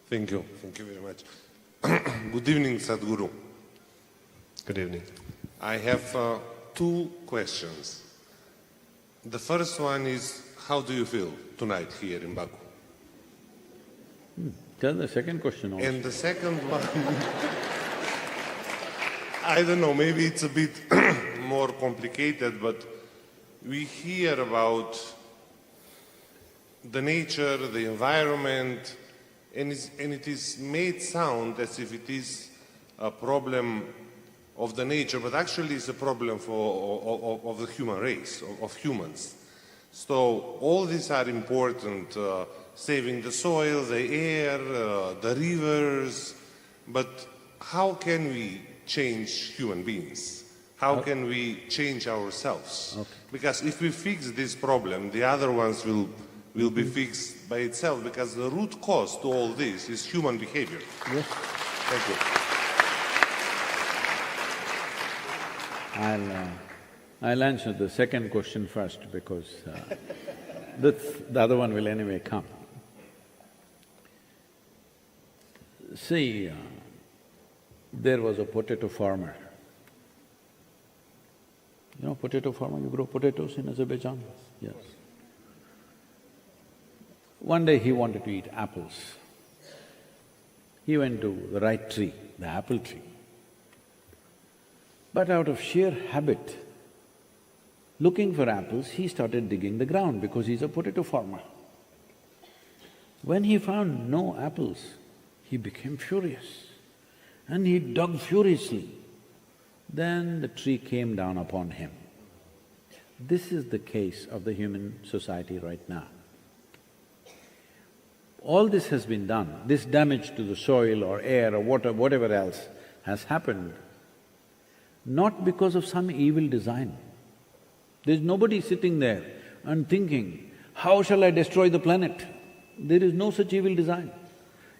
Thank you very much. Good evening, Sadhguru. Good evening. I have two questions. The first one is, how do you feel tonight here in Baku? Tell the second question also. And the second one, I don't know, maybe it's a bit more complicated, but we hear about the nature, the environment, and it is made sound as if it is a problem of the nature, but actually it's a problem of the human race, of humans. So all these are important, saving the soil, the air, the rivers, but how can we change human beings? How can we change ourselves? Okay. Because if we fix this problem, the other ones will be fixed by itself, because the root cause to all this is human behavior. Yes. Thank you. I'll answer the second question first because the other one will anyway come. See, there was a potato farmer. You know potato farmer, you grow potatoes in Azerbaijan? Yes. One day he wanted to eat apples. He went to the right tree, the apple tree. But out of sheer habit, looking for apples, he started digging the ground because he's a potato farmer. When he found no apples, he became furious and he dug furiously. Then the tree came down upon him. This is the case of the human society right now. All this has been done, this damage to the soil or air or water, whatever else has happened, not because of some evil design. There's nobody sitting there and thinking, how shall I destroy the planet? There is no such evil design.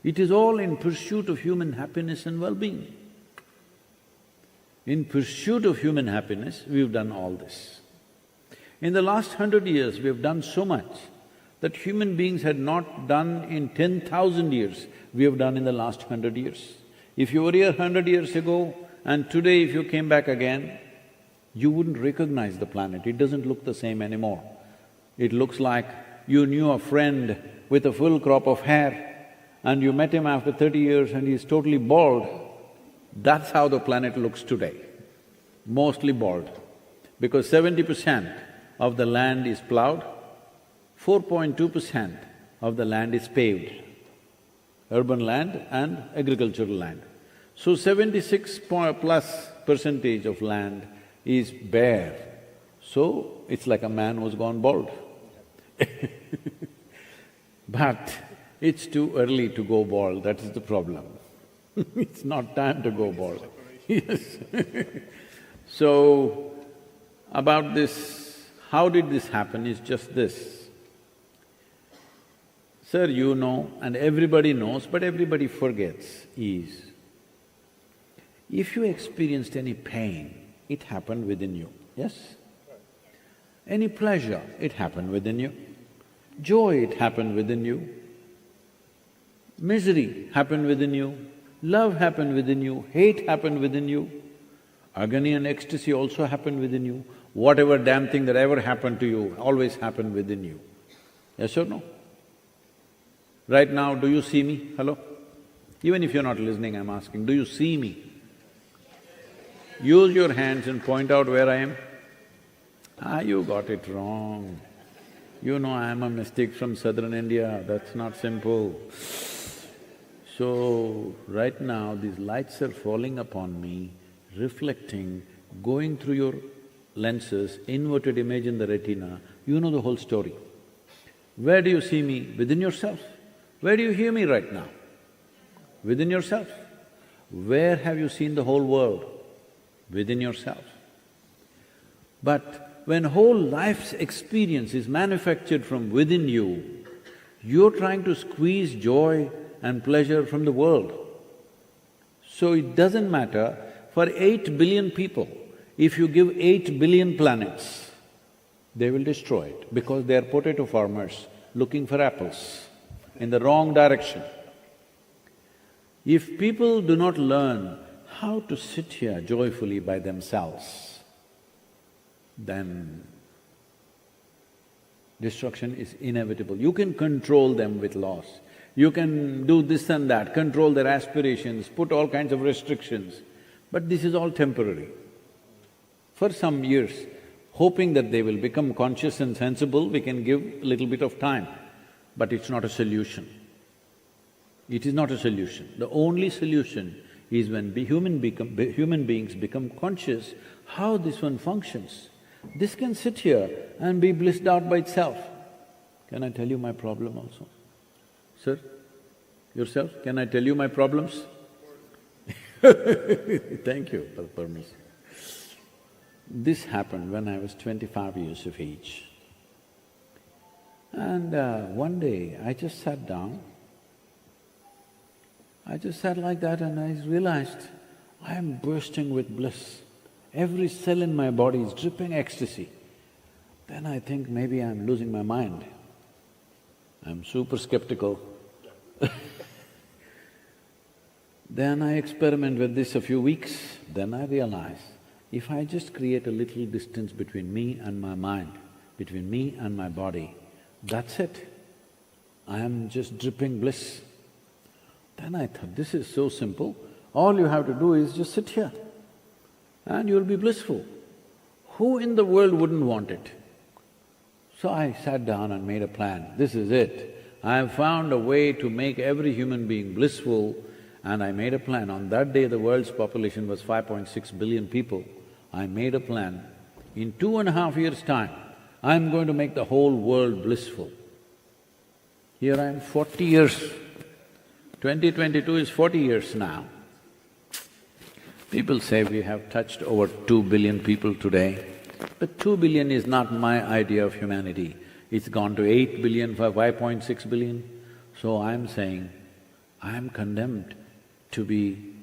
It is all in pursuit of human happiness and well-being. In pursuit of human happiness, we've done all this. In the last 100 years, we have done so much that human beings had not done in 10,000 years, we have done in the last 100 years. If you were here 100 years ago and today if you came back again, you wouldn't recognize the planet, it doesn't look the same anymore. It looks like you knew a friend with a full crop of hair and you met him after 30 years and he's totally bald. That's how the planet looks today, mostly bald. Because 70% of the land is plowed, 4.2% of the land is paved, urban land and agricultural land. So 76+ % of land is bare. So it's like a man who's gone bald. But it's too early to go bald, that is the problem. It's not time to go bald. Yes. So, about this, how did this happen is just this. Sir, you know, and everybody knows, but everybody forgets, is if you experienced any pain, it happened within you, yes? Any pleasure, it happened within you. Joy, it happened within you. Misery happened within you. Love happened within you. Hate happened within you. Agony and ecstasy also happened within you. Whatever damn thing that ever happened to you always happened within you. Yes or no? Right now, do you see me? Hello? Even if you're not listening, I'm asking, do you see me? Use your hands and point out where I am. Ah, you got it wrong. You know I'm a mystic from southern India, that's not simple. So, right now these lights are falling upon me, reflecting, going through your lenses, inverted image in the retina, you know the whole story. Where do you see me? Within yourself. Where do you hear me right now? Within yourself. Where have you seen the whole world? Within yourself. But when whole life's experience is manufactured from within you, you're trying to squeeze joy and pleasure from the world. So it doesn't matter, for 8 billion people, if you give 8 billion planets, they will destroy it because they are potato farmers looking for apples in the wrong direction. If people do not learn how to sit here joyfully by themselves, then destruction is inevitable. You can control them with laws. You can do this and that, control their aspirations, put all kinds of restrictions, but this is all temporary. For some years, hoping that they will become conscious and sensible, we can give a little bit of time, but it's not a solution. It is not a solution. The only solution is when human beings become conscious how this one functions. This can sit here and be blissed out by itself. Can I tell you my problem also? Sir, yourself, can I tell you my problems? Thank you for the permission. This happened when I was 25 years of age. And one day I just sat down. I just sat like that and I realized I am bursting with bliss. Every cell in my body is dripping ecstasy. Then I think maybe I'm losing my mind. I'm super skeptical. Then I experiment with this a few weeks, then I realize if I just create a little distance between me and my mind, between me and my body, that's it. I am just dripping bliss. Then I thought, this is so simple, all you have to do is just sit here and you'll be blissful. Who in the world wouldn't want it? So I sat down and made a plan, this is it. I have found a way to make every human being blissful, and I made a plan. On that day, the world's population was 5.6 billion people. I made a plan, in 2.5 years' time, I'm going to make the whole world blissful. Here I am 40 years, 2022 is 40 years now. People say we have touched over 2 billion people today, but 2 billion is not my idea of humanity. It's gone to 8 billion, 5.6 billion. So I'm saying, I'm condemned to be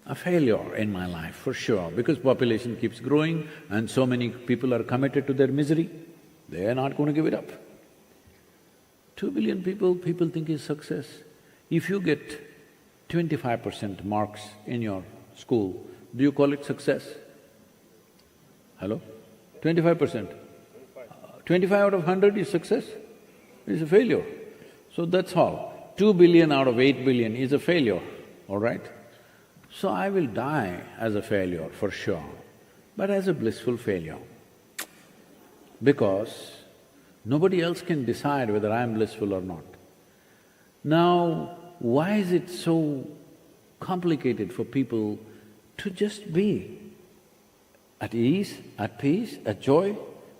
a failure in my life, for sure, because population keeps growing and so many people are committed to their misery, they are not going to give it up. 2 billion people think is success. If you get 25% marks in your school, do you call it success? Hello? 25%? 25 out of 100 is success? It's a failure. So that's all. 2 billion out of 8 billion is a failure, all right? So I will die as a failure, for sure, but as a blissful failure. Because nobody else can decide whether I am blissful or not. Now, why is it so complicated for people to just be at ease, at peace, at joy?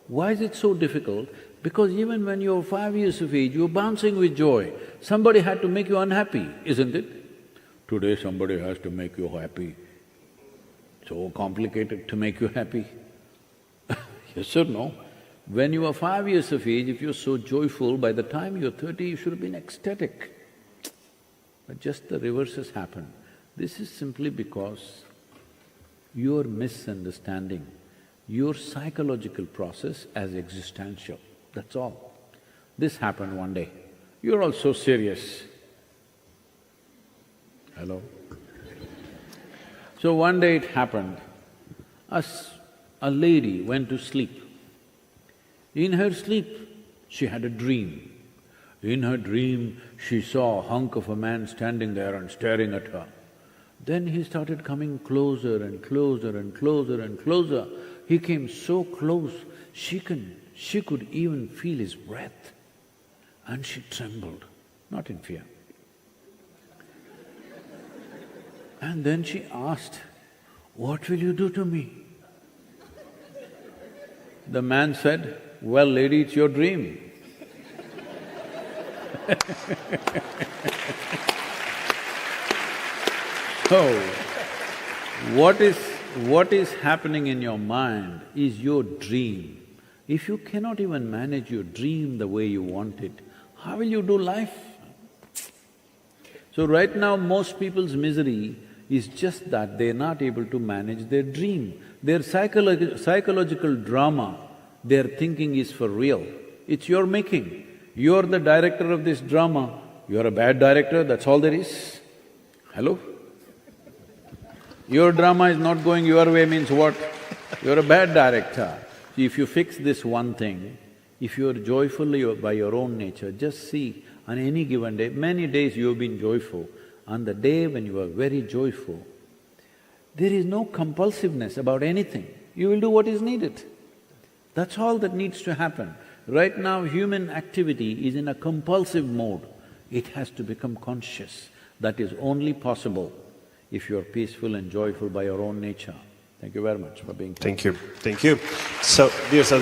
Why is it so difficult? Because even when you're 5 years of age, you're bouncing with joy. Somebody had to make you unhappy, isn't it? Today somebody has to make you happy. So complicated to make you happy. Yes or no? When you are 5 years of age, if you're so joyful, by the time you're 30, you should have been ecstatic. But just the reverse has happened. This is simply because you're misunderstanding your psychological process as existential, that's all. This happened one day. You're all so serious. Hello? So one day it happened, a lady went to sleep. In her sleep, she had a dream. In her dream, she saw a hunk of a man standing there and staring at her. Then he started coming closer and closer and closer and closer. He came so close, she could even feel his breath, and she trembled, not in fear. And then she asked, "What will you do to me?" The man said, "Well, lady, it's your dream." So, what is happening in your mind is your dream. If you cannot even manage your dream the way you want it, how will you do life? So right now, most people's misery is just that they're not able to manage their dream. Their psychological drama, their thinking is for real. It's your making. You're the director of this drama, you're a bad director, that's all there is. Hello? Your drama is not going your way means what? You're a bad director. If you fix this one thing, if you're joyfully by your own nature, just see on any given day, many days you've been joyful, on the day when you are very joyful, there is no compulsiveness about anything. You will do what is needed. That's all that needs to happen. Right now, human activity is in a compulsive mode. It has to become conscious. That is only possible if you're peaceful and joyful by your own nature. Thank you very much for being here. Thank you. Thank you. So, dear Sadhguru,